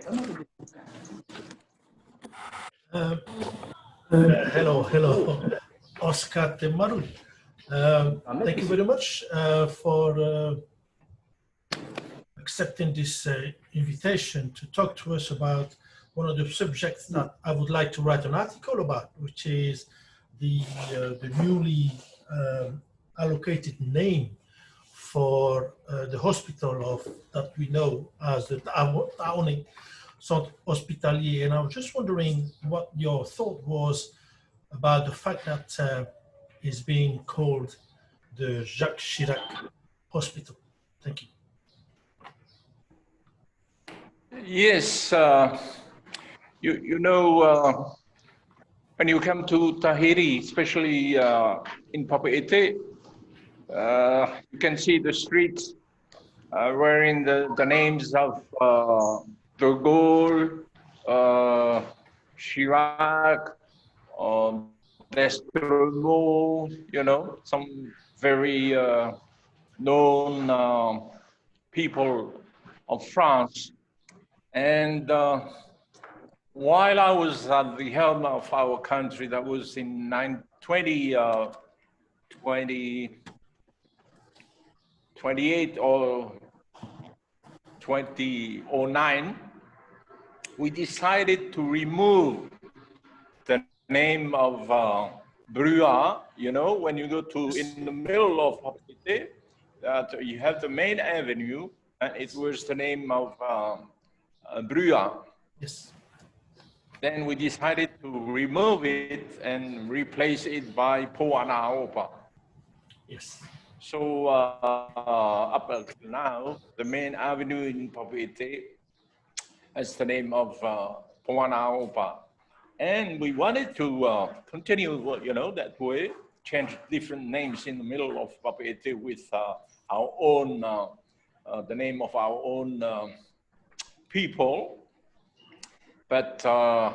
Uh, hello, Oscar Temaru. Thank you very much for accepting this invitation to talk to us about one of the subjects that I would like to write an article about, which is the newly allocated name for the hospital that we know as the Taoni Centre Hospitalier. And I was just wondering what your thought was about the fact that it's being called the Jacques Chirac Hospital. Thank you. Yes, you know, when you come to Tahiri, especially in Papeete, you can see the streets wearing the names of De Gaulle, Chirac, Destremo, you know, some very known people of France. And while I was at the helm of our country, that was in 2028 or 2009, we decided to remove the name of Brua. You know, when you go to in the middle of Papeete, that you have the main avenue, and it was the name of Brua. Yes. Then we decided to remove it and replace it by Poanaopa. Yes. So up until now, the main avenue in Papeete has the name of Poanaopa. And we wanted to continue, you know, that way, change different names in the middle of Papeete with our own, the name of our own people. But a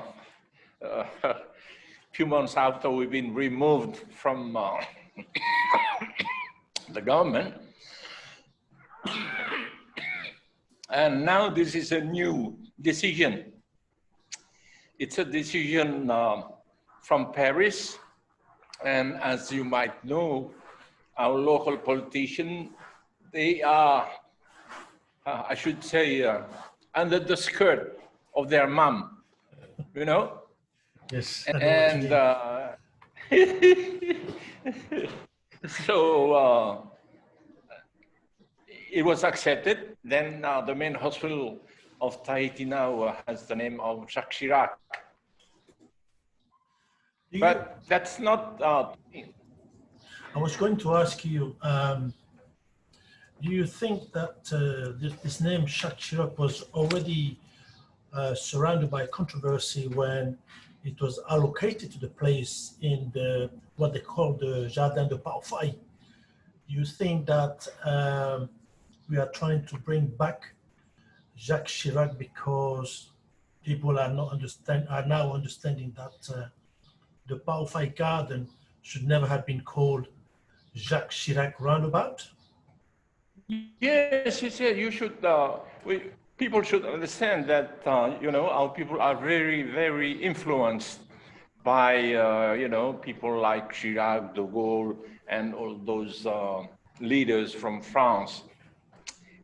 few months after we've been removed from the government, and now this is a new decision. It's a decision from Paris, and as you might know, our local politicians, they are, I should say, under the skirt of their mom, you know? Yes. And so it was accepted. Then the main hospital of Tahiti now has the name of Jacques Chirac. But that's not. I was going to ask you, do you think that this name Jacques Chirac was already surrounded by controversy when it was allocated to the place in what they call the Jardin de Paufai? Do you think that we are trying to bring back Jacques Chirac because people are now understanding that the Paufai Garden should never have been called Jacques Chirac Roundabout? Yes, you should. People should understand that you know, our people are very, very influenced by you know, people like Chirac, De Gaulle, and all those leaders from France.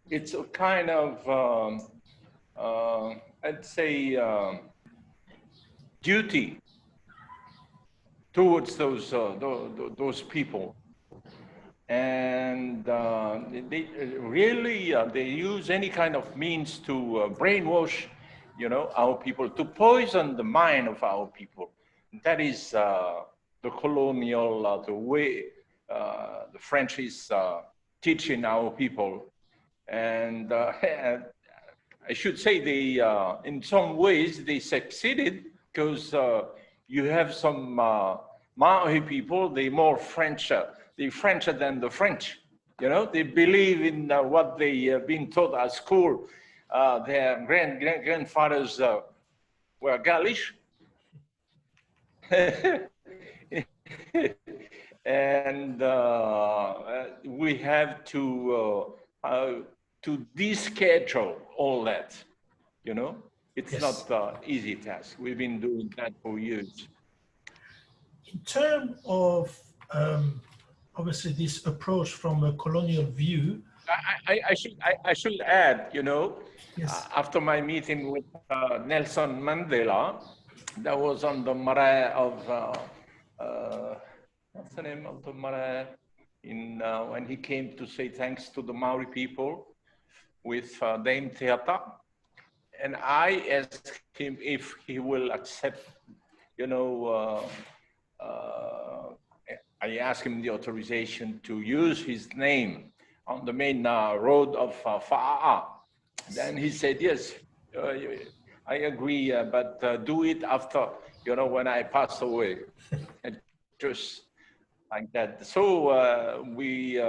It's a kind of I'd say duty towards those people. And they really they use any kind of means to brainwash, you know, our people, to poison the mind of our people. That is the colonial, the way the French is teaching our people. And I should say they, in some ways, they succeeded, because you have some Ma'ohi people, they more French. They're Frencher than the French, you know. They believe in what they have been taught at school. Their grandfathers were Gaulish, and we have to deschedule all that, you know. It's Yes. not an easy task. We've been doing that for years. In terms of obviously this approach from a colonial view. I should add, you know, Yes. after my meeting with Nelson Mandela, that was on the marae of, what's the name of the marae? When he came to say thanks to the Maori people with Dame Teata. And I asked him if he will accept, you know, I asked him the authorization to use his name on the main road of Fa'a'a. Then he said, yes, I agree, but do it after, you know, when I pass away. And just like that. So we,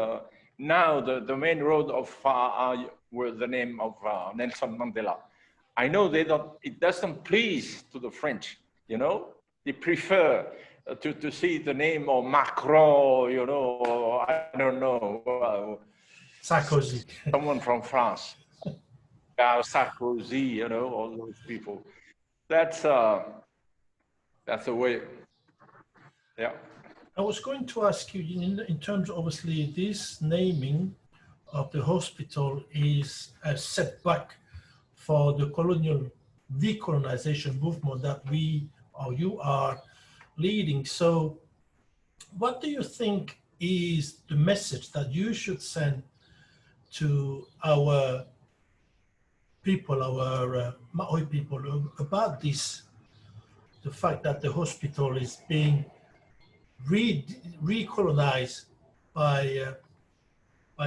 now the main road of Fa'a'a were the name of Nelson Mandela. I know it doesn't please to the French, you know, they prefer to see the name of Macron, you know, or I don't know. Sarkozy. Someone from France. Sarkozy, you know, all those people. That's the way. Yeah. I was going to ask you, in terms of obviously this naming of the hospital is a setback for the colonial decolonization movement that we or you are leading. So what do you think is the message that you should send to our people, our Ma'ohi people, about this, the fact that the hospital is being recolonized by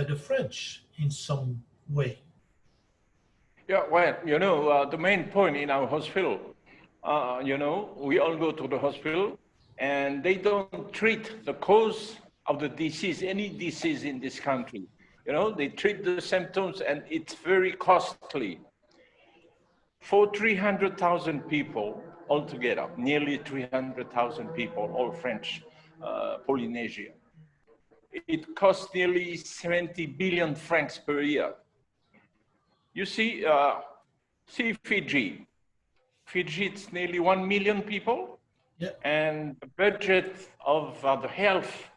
the French in some way? Yeah, well, you know, the main point in our hospital, you know, we all go to the hospital and they don't treat the cause of the disease, any disease in this country. You know, they treat the symptoms and it's very costly. For 300,000 people altogether, nearly 300,000 people, all French, Polynesia. It costs nearly 70 billion francs per year. You see, see Fiji. Fiji, it's nearly 1 million people. Yeah. And the budget of the health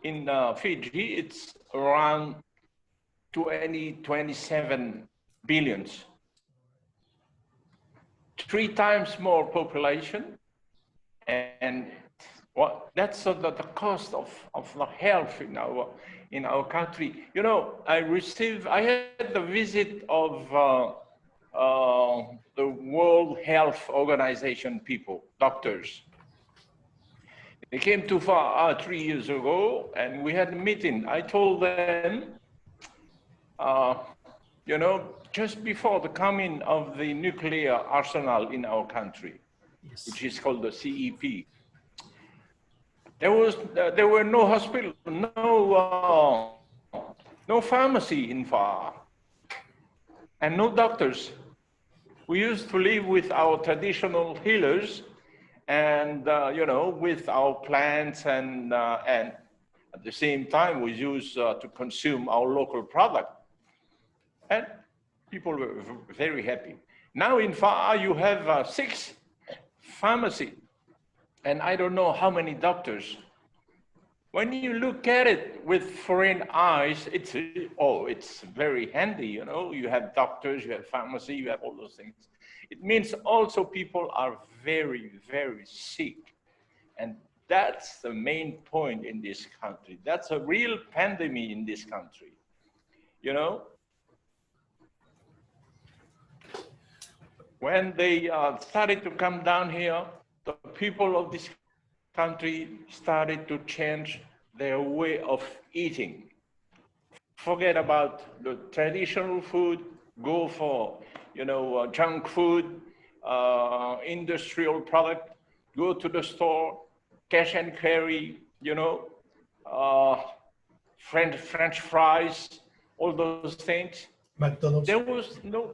in Fiji, it's around 27 billions. 3 times more population. And that's the cost of the health in our country. You know, I had the visit of the World Health Organization people, doctors. They came to Far 3 years ago, and we had a meeting. I told them, you know, just before the coming of the nuclear arsenal in our country, Yes. which is called the CEP, there were no hospital, no pharmacy in Far, and no doctors. We used to live with our traditional healers, and you know, with our plants, and at the same time, we used to consume our local product, and people were very happy. Now in Far, you have 6 pharmacies, and I don't know how many doctors. When you look at it with foreign eyes, it's very handy, you know. You have doctors, you have pharmacy, you have all those things. It means also people are very, very sick. And that's the main point in this country. That's a real pandemic in this country, you know. When they started to come down here, the people of this country started to change their way of eating. Forget about the traditional food, go for, you know, junk food, industrial product, go to the store, cash and carry, you know, French fries, all those things. McDonald's. There was no,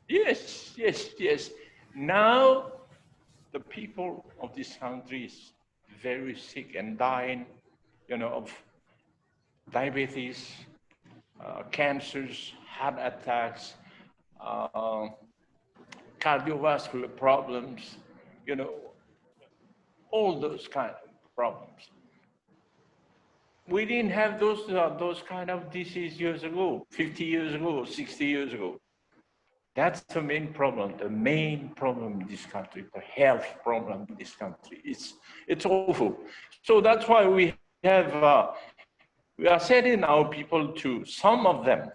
yes. Now, the people of this country is very sick and dying, you know, of diabetes, cancers, heart attacks, cardiovascular problems, you know, all those kind of problems. We didn't have those kind of diseases years ago, 50 years ago, 60 years ago. That's the main problem in this country, the health problem in this country. It's awful. So that's why we are sending our people to, some of them,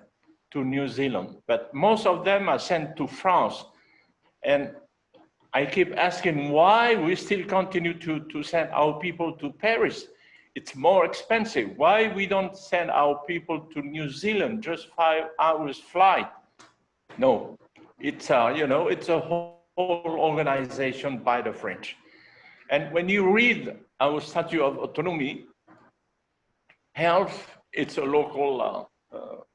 to New Zealand, but most of them are sent to France. And I keep asking why we still continue to send our people to Paris. It's more expensive. Why we don't send our people to New Zealand, just 5 hours flight? No, it's it's a whole organization by the French. And when you read our Statute of Autonomy, health, it's a local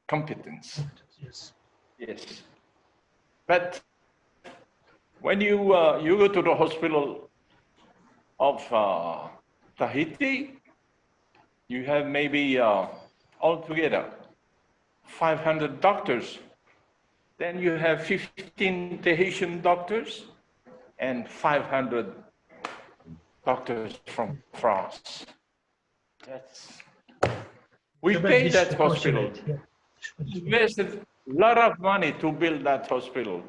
competence. Yes. Yes. But when you go to the hospital of Tahiti, you have maybe altogether 500 doctors. Then you have 15 Tahitian doctors and 500 doctors from France. We paid that hospital. We invested a lot of money to build that hospital,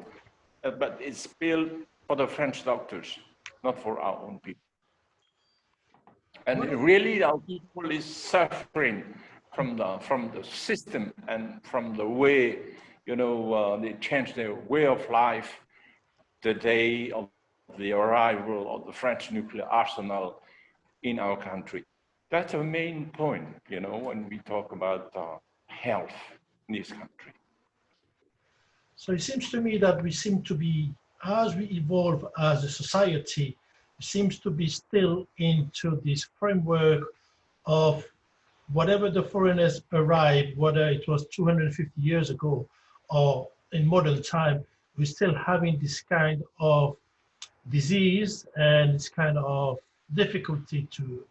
but it's built for the French doctors, not for our own people. And really, our people is suffering from the system and from the way, they changed their way of life the day of the arrival of the French nuclear arsenal in our country. That's a main point, when we talk about health in this country. So it seems to me that we seem to be, as we evolve as a society, seems to be still into this framework of whatever the foreigners arrived, whether it was 250 years ago or in modern time, we're still having this kind of disease and this kind of difficulty to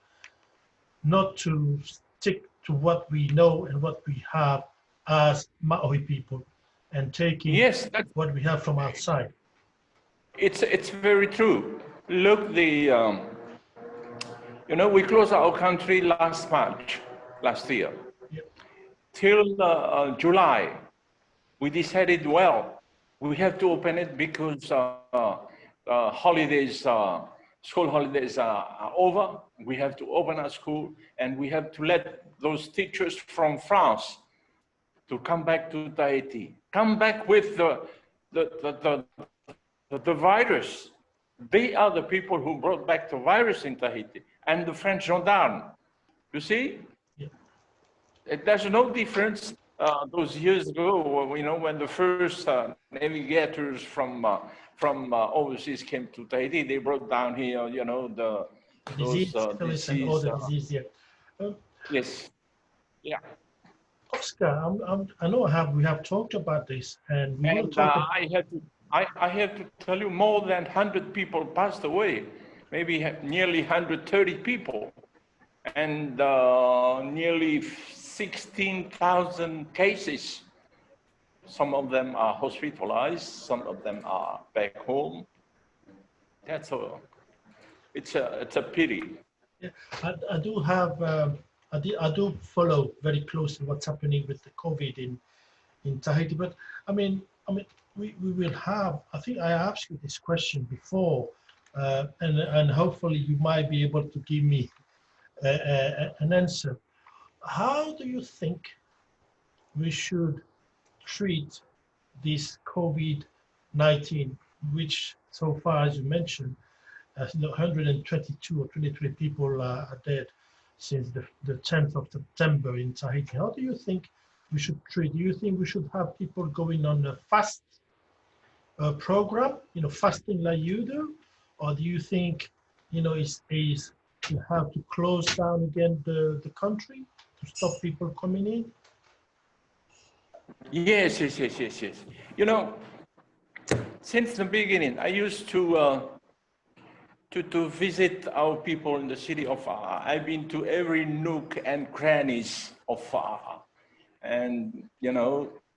not to stick to what we know and what we have as Ma'ohi people and taking what we have from outside. It's very true. Look, we closed our country last year. Yep. Till July, we decided, well, we have to open it because holidays, school holidays are over. We have to open our school, and we have to let those teachers from France to come back to Tahiti, come back with the virus. They are the people who brought back the virus in Tahiti, and the French gendarmes. You see? Yeah. There's no difference those years ago, when the first navigators from overseas came to Tahiti, they brought down here, the disease and other disease. Yeah. Yes. Yeah. Oscar, I know we have talked about this, and we will talk. I have to tell you, more than 100 people passed away, maybe nearly 130 people, and nearly 16,000 cases. Some of them are hospitalized, some of them are back home. It's a pity. Yeah, I do have. I do follow very closely what's happening with the COVID in Tahiti, but I mean, we will have. I think I asked you this question before, and hopefully you might be able to give me an answer. How do you think we should treat this COVID-19, which so far, as you mentioned, 122 or 23 people are dead since the 10th of September in Tahiti? How do you think we should treat? Do you think we should have people going on a fast program, fasting like you do, or do you think, is you have to close down again the country to stop people coming in? Yes. Since the beginning, I used to visit our people in the city of Fa'a. I've been to every nook and crannies of Fa'a. And,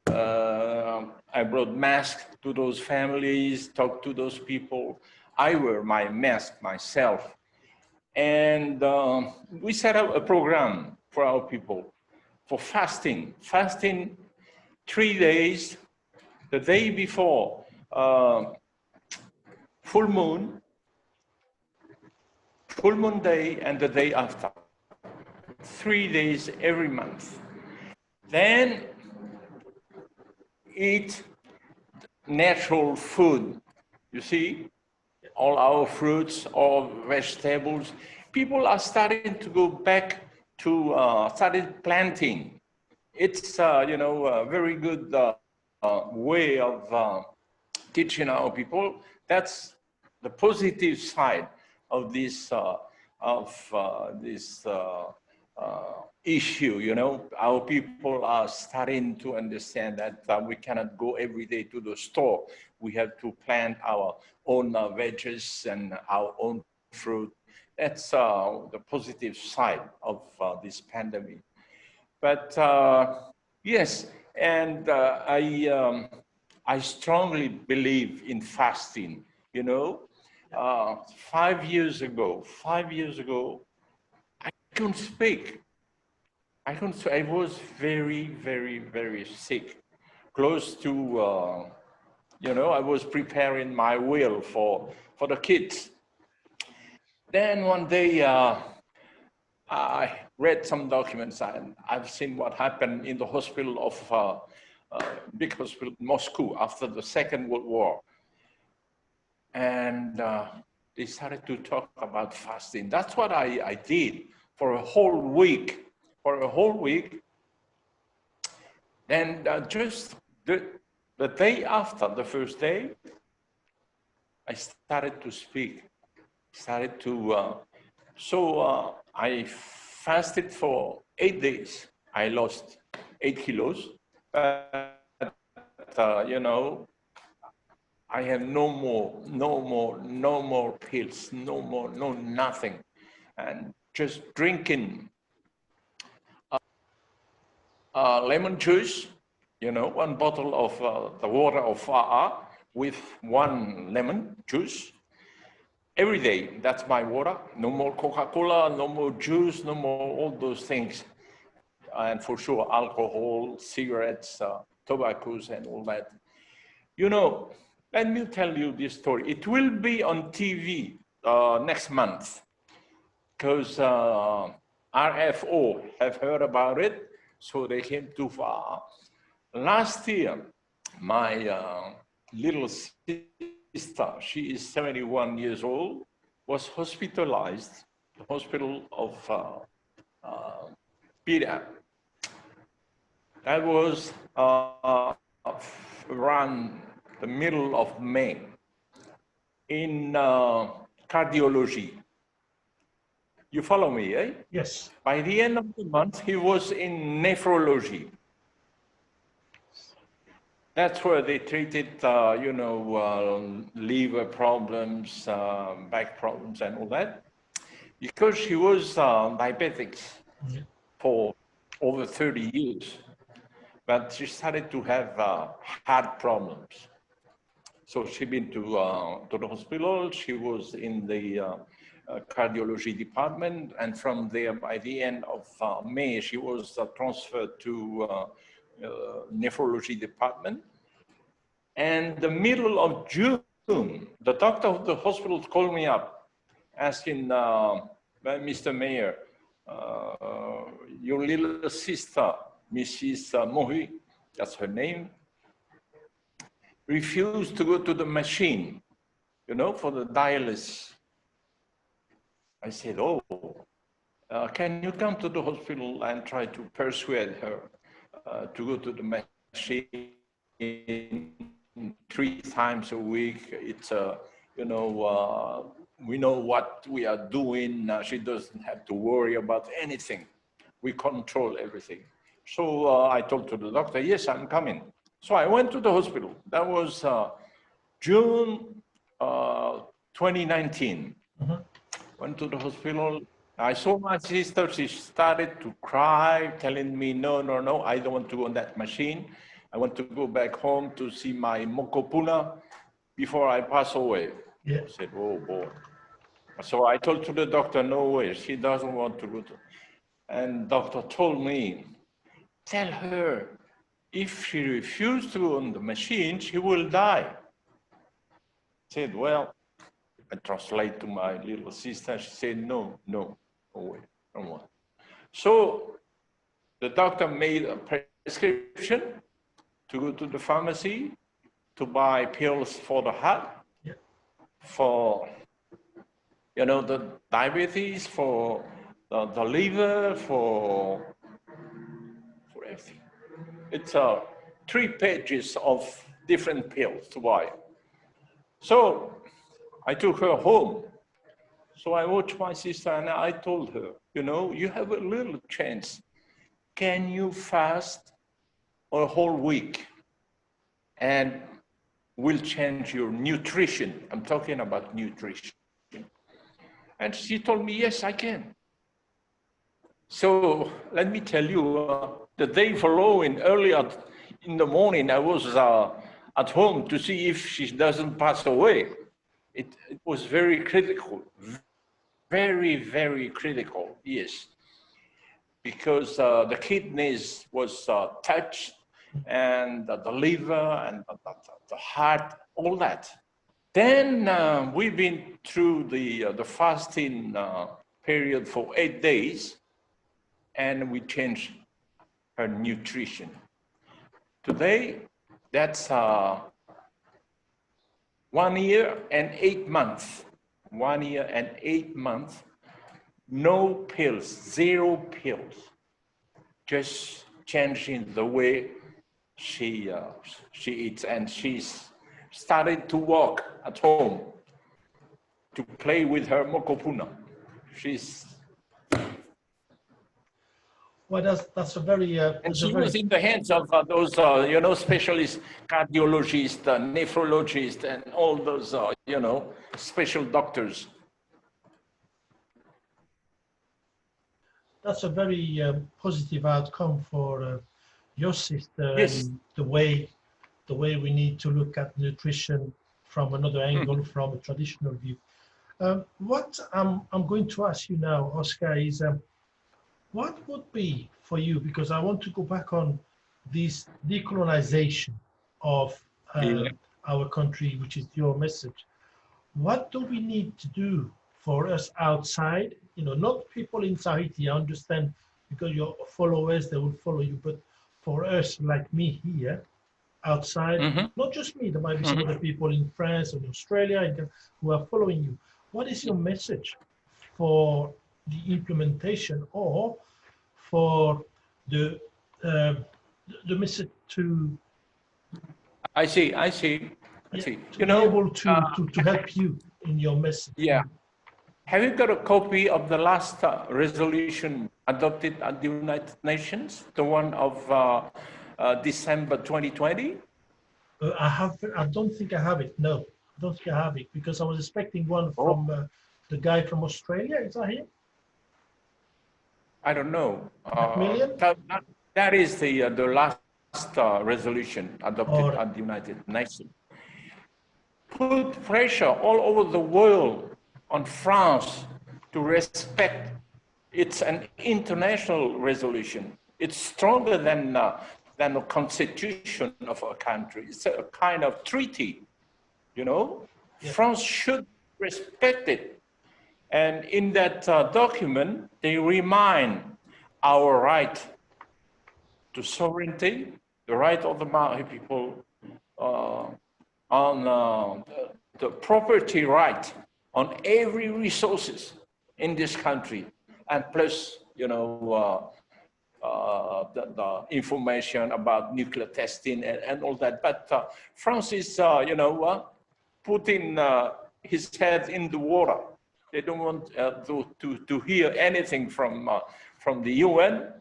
I brought masks to those families, talked to those people. I wear my mask myself. And we set up a program for our people for fasting. Fasting 3 days, the day before full moon day, and the day after. 3 days every month. Then eat natural food. You see, all our fruits, all vegetables. People are starting to go back to started planting. It's you know, a very good way of teaching our people. That's the positive side of this issue. You know, our people are starting to understand that we cannot go every day to the store. We have to plant our own veggies and our own fruit. That's the positive side of this pandemic. But yes, and I strongly believe in fasting. You know, 5 years ago, I couldn't speak. I was very, very, very sick, close to, you know, I was preparing my will for the kids. Then one day, I read some documents, and I've seen what happened in the hospital of big hospital in Moscow after the Second World War. And they started to talk about fasting. That's what I did for a whole week. And just the day after, the first day, I started to speak, I fasted for 8 days. I lost 8 kilos, but you know, I have no more pills, no nothing, and just drinking lemon juice, you know, 1 bottle of the water of with 1 lemon juice every day. That's my water. No more Coca-Cola, no more juice, no more all those things. And for sure, alcohol, cigarettes, tobaccos, and all that. You know, let me tell you this story. It will be on TV next month, because RFO have heard about it, so they came too far. Last year, my little sister, she is 71 years old, was hospitalized, the hospital of Pida. That was around the middle of May in cardiology. You follow me, eh? Yes. By the end of the month, he was in nephrology. That's where they treated, you know, liver problems, back problems, and all that. Because she was diabetic for over 30 years, but she started to have heart problems. So she been to the hospital. She was in the cardiology department, and from there, by the end of May, she was transferred to nephrology department. And the middle of June, the doctor of the hospital called me up, asking, Mr. Mayor, your little sister, Mrs. Ma'ohi, that's her name, refused to go to the machine, you know, for the dialysis. I said, oh, can you come to the hospital and try to persuade her to go to the machine 3 times a week? It's, you know, we know what we are doing. She doesn't have to worry about anything. We control everything. So I told to the doctor, yes, I'm coming. So I went to the hospital. That was June 2019. Went to the hospital. I saw my sister. She started to cry, telling me, no, I don't want to go on that machine. I want to go back home to see my mokopuna before I pass away. Yeah. I said, oh boy. So I told to the doctor, no way, she doesn't want to go to. And doctor told me, tell her, if she refuses to go on the machine, she will die. I said, well, I translate to my little sister. She said, no, no, no way, don't want. So the doctor made a prescription to go to the pharmacy to buy pills for the heart, Yeah. for, you know, the diabetes, for the liver, for everything. It's 3 pages of different pills to buy. So I took her home. So I watched my sister and I told her, you know, you have a little chance. Can you fast a whole week and we'll change your nutrition? I'm talking about nutrition. And she told me, yes, I can. So let me tell you, the day following, early in the morning, I was at home to see if she doesn't pass away. It was very critical, very, very critical, yes. Because the kidneys was touched, and the liver, and the heart, all that. Then we've been through the fasting period for 8 days, and we changed her nutrition. Today, that's 1 year and 8 months. 1 year and 8 months, no pills, 0 pills, just changing the way she eats, and she's started to walk at home, to play with her mokopuna. Well, that's a very. And she was in the hands of those, you know, specialist cardiologists, nephrologists, and all those, you know, special doctors. That's a very positive outcome for your sister. Yes. And the way we need to look at nutrition from another angle, from a traditional view. What I'm going to ask you now, Oscar, is what would be for you, because I want to go back on this decolonization of our country, which is your message. What do we need to do for us outside? You know, not people in Tahiti, I understand, because your followers, they will follow you, but for us, like me here, outside, not just me, there might be some other people in France or in Australia who are following you. What is your message for the implementation, or for the message to? I see. You know, able to help you in your message. Yeah. Have you got a copy of the last resolution adopted at the United Nations, the one of December 2020? I don't think I have it. No, I don't think I have it, because I was expecting one from the guy from Australia. Is that him? I don't know. Macmillan? That is the last resolution adopted at the United Nations. Put pressure all over the world on France to respect. It's an international resolution. It's stronger than a constitution of a country. It's a kind of treaty, you know? Yeah. France should respect it. And in that document, they remind our right to sovereignty, the right of the Ma'ohi people on the property right on every resources in this country, and plus, you know, the information about nuclear testing and all that. But France is, you know, putting his head in the water. They don't want to hear anything from the UN.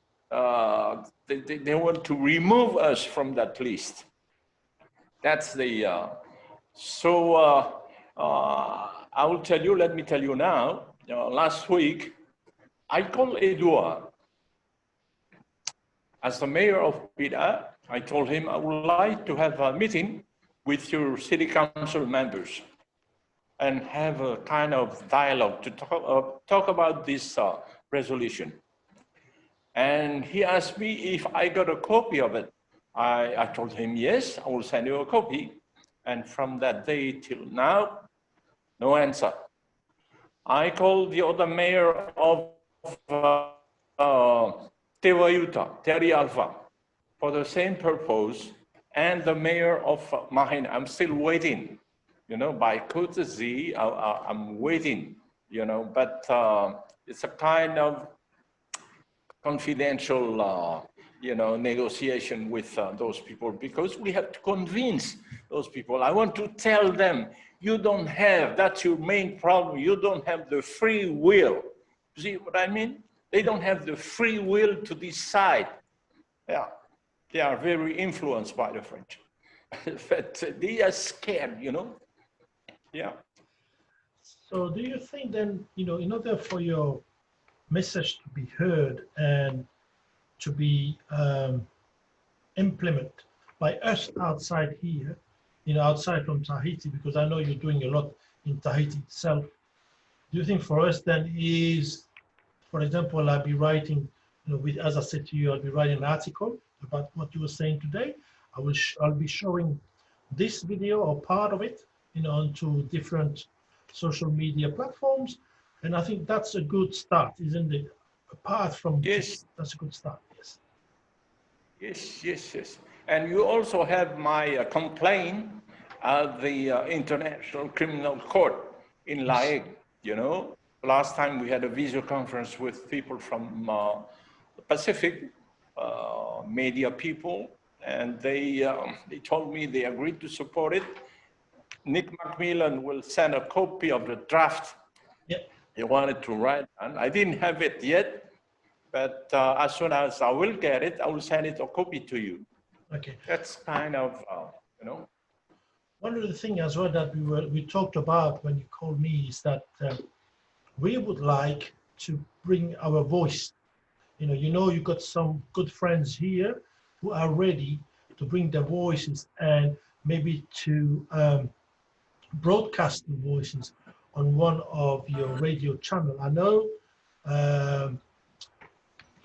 They want to remove us from that list. That's the, I will tell you, let me tell you now, last week, I called Edouard as the mayor of Pida, I told him I would like to have a meeting with your city council members and have a kind of dialogue to talk about this resolution. And he asked me if I got a copy of it. I told him, yes, I will send you a copy. And from that day till now, no answer. I called the other mayor of Tewayuta, Terry Alpha, for the same purpose, and the mayor of Ma'ohi. I'm still waiting, you know, by courtesy, I'm waiting, you know, but it's a kind of confidential, you know, negotiation with those people, because we have to convince those people. I want to tell them, you don't have, that's your main problem, you don't have the free will. See what I mean? They don't have the free will to decide. Yeah, they are very influenced by the French. But they are scared, you know? Yeah. So do you think then, you know, in order for your message to be heard and to be implemented by us outside here, you know, outside from Tahiti, because I know you're doing a lot in Tahiti itself, do you think for us then is, for example, I'll be writing, you know, with, as I said to you, I'll be writing an article about what you were saying today. I'll be showing this video or part of it, you know, onto different social media platforms, and I think that's a good start, isn't it? Apart from yes, that's a good start. Yes. Yes, yes, yes. And you also have my complaint at the International Criminal Court in La Hague. You know, last time we had a video conference with people from the Pacific, media people, and they told me they agreed to support it. Nick Macmillan will send a copy of the draft he wanted to write, and I didn't have it yet. But as soon as I will get it, I will send it a copy to you. Okay. That's kind of, you know. One of the things as well that we talked about when you called me is that we would like to bring our voice. You know, you got some good friends here who are ready to bring their voices and maybe to broadcast the voices on one of your radio channel. I know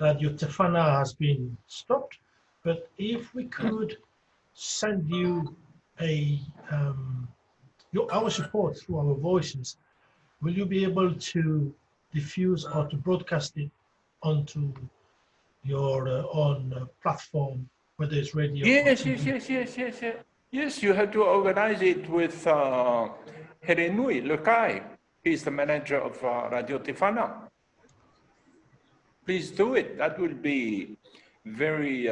Radio Tefana has been stopped, but if we could send you our support through our voices, will you be able to diffuse or to broadcast it onto your own platform, whether it's radio? Yes, yes. Yes, you have to organize it with Ma'ohi Nui, Lekai. He's the manager of Radio Tefana. Please do it. That will be very,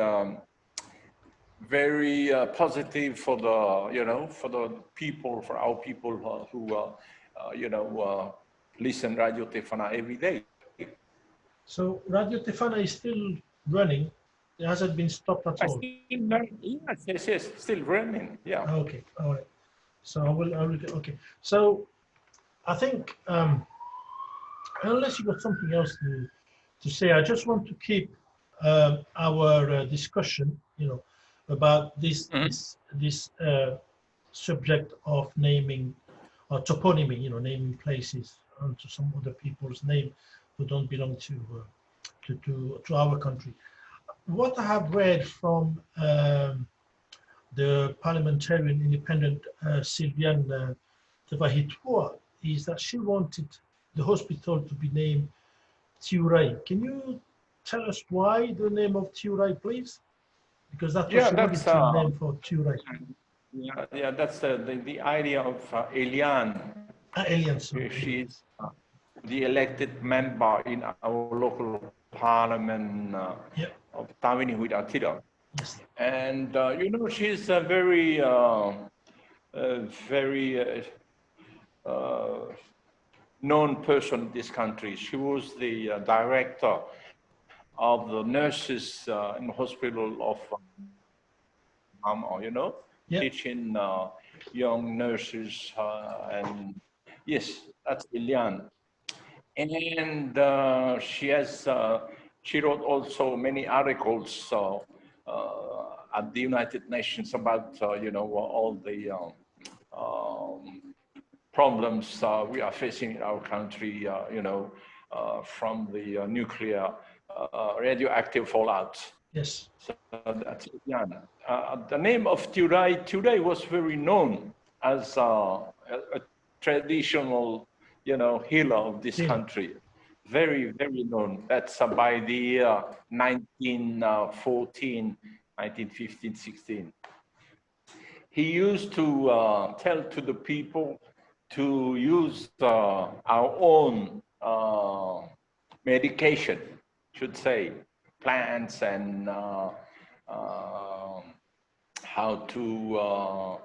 very positive for the, you know, for the people, for our people who, you know, listen Radio Tefana every day. So Radio Tefana is still running. It hasn't been stopped at all. Yes, still running. Yeah. Okay, all right. So I will. Okay. So I think unless you got something else to say, I just want to keep our discussion, you know, about this subject of naming or toponymy, you know, naming places onto some other people's name who don't belong to our country. What I have read from the parliamentarian independent Sylviane Tevahitua is that she wanted the hospital to be named Tiurai. Can you tell us why the name of Tiurai, please? Because that's what she wanted to name for Tiurai. Yeah, that's the idea of Eliane. Eliane, sorry. She's the elected member in our local parliament of Tawini Huidatira. Yes. And, you know, she's a very, very known person in this country. She was the director of the nurses in the hospital of you know, teaching young nurses. And yes, that's Eliane. And she wrote also many articles at the United Nations about you know, all the problems we are facing in our country, you know, from the nuclear radioactive fallout. Yes. So that's Indiana. The name of Turai was very known as a traditional, you know, healer of this country. Very, very known. That's by the year 1914, 1915, 16. He used to tell to the people to use our own medication, should say, plants and how to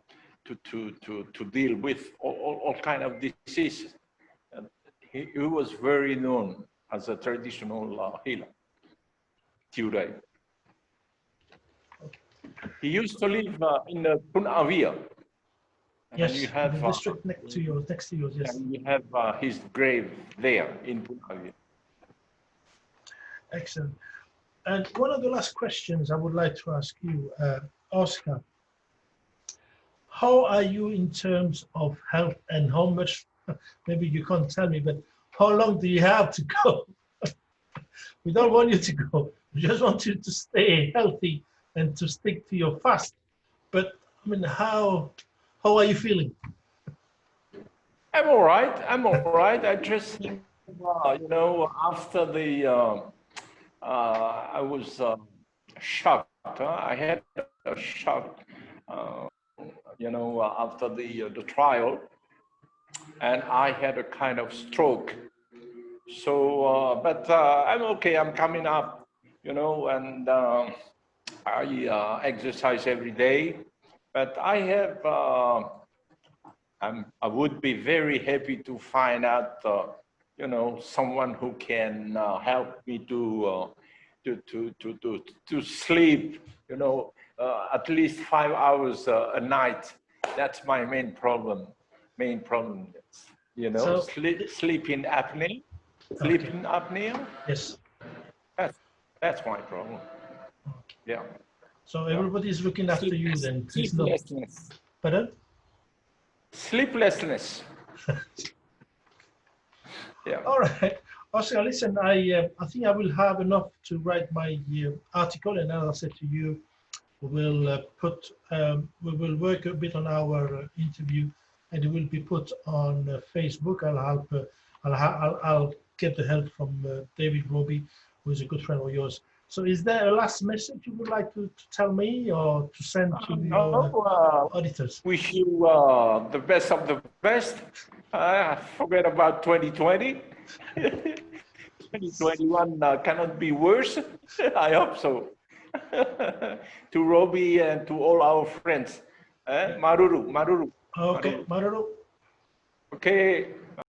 deal with all kind of diseases. He was very known as a traditional healer, Turai. He used to live in Punavia. Yes, and you have, the district next to yours, yes. And you have his grave there in Punavia. Excellent. And one of the last questions I would like to ask you, Oscar, how are you in terms of health, and how much, maybe you can't tell me, but how long do you have to go? We don't want you to go. We just want you to stay healthy and to stick to your fast. But I mean, how are you feeling? I'm all right. I'm all right. I just, you know, after the, I was shocked. I had a shock, you know, after the trial, and I had a kind of stroke. So, but I'm okay. I'm coming up, you know, and I exercise every day. But I have, I would be very happy to find out, you know, someone who can help me to sleep, you know, at least 5 hours a night. That's my main problem. You know, So, sleeping apnea. Sleeping apnea. Yes. That's my problem. Yeah. So everybody is looking after you then. Sleeplessness. Pardon? Sleeplessness. Yeah. All right. Oscar, listen, I think I will have enough to write my article, and as I said to you, we will we will work a bit on our interview, and it will be put on Facebook. I'll get the help from David Roby, who is a good friend of yours. So is there a last message you would like to tell me or to send to your auditors? Wish you the best of the best. Forget about 2020. 2021 cannot be worse. I hope so. To Roby and to all our friends. Maruru. Okay, Maruru. Okay.